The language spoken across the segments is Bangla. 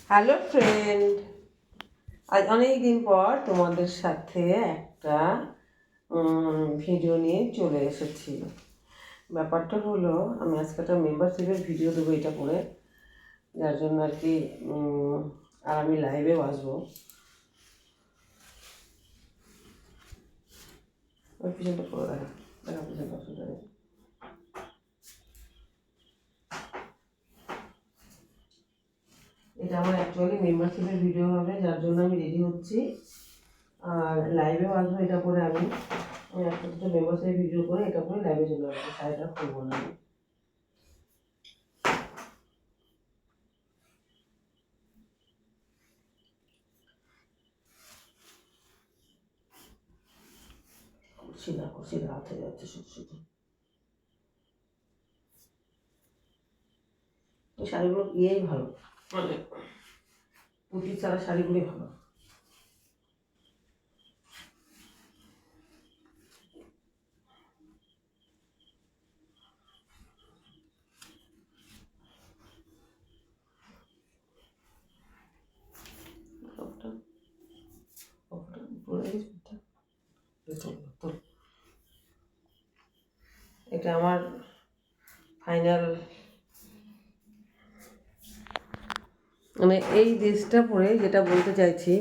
হ্যালো ফ্রেন্ড, আজ অনেক দিন পর তোমাদের সাথে একটা ভিডিও নিয়ে চলে এসেছি। ব্যাপারটা হলো, আমি আজকে একটা মেম্বারশিপের ভিডিও দেবো এটা করে, যার জন্য আর কি। আর আমি লাইভেও আসবো। ওই পিছনটা করে দেখা পিছনটা অসুবিধা নেই। এটা আমার অ্যাকচুয়ালি মেম্বারশিপের ভিডিও হবে, যার জন্য আমি রেডি হচ্ছি আর লাইভেও আসবো। এটা করে আমি একটা দুটো মেম্বারশিপের ভিডিও করে এটা করে লাইভে চলে আসবো। শাড়িটা খুলবো না আমি। করছি রাত হয়ে যাচ্ছে শুধু শুধু। এই শাড়িগুলো ইয়েই ভালো, মানে পুঁতি ছাড়া শাড়িগুলোই ভালো। এটা আমার ফাইনাল, মানে এই ড্রেসটা পরে যেটা বলতে চাইছি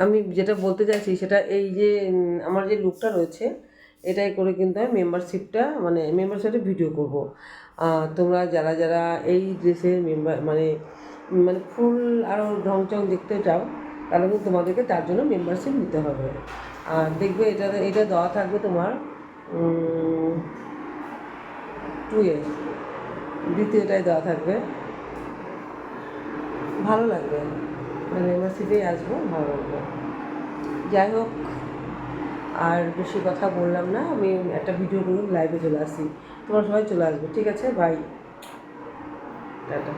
আমি যেটা বলতে চাইছি সেটা এই যে আমার যে লুকটা রয়েছে এটাই করে কিন্তু আমি মেম্বারশিপের ভিডিও করব। তোমরা যারা যারা এই ড্রেসের মানে মানে ফুল আরও ঢংচং দেখতে চাও, তাহলে কিন্তু তোমাদেরকে তার জন্য মেম্বারশিপ নিতে হবে। আর দেখবে এটা দেওয়া থাকবে তোমার 2 দ্বিতীয়টায় দেওয়া থাকবে। ভালো লাগবে, মানে মেম্বারশিপেই আসবো, ভালো লাগবে। যাই হোক, আর বেশি কথা বললাম না, আমি একটা ভিডিও করুন, লাইভে চলে আসি। তোমরা সবাই চলে আসবে, ঠিক আছে? Bye, tata.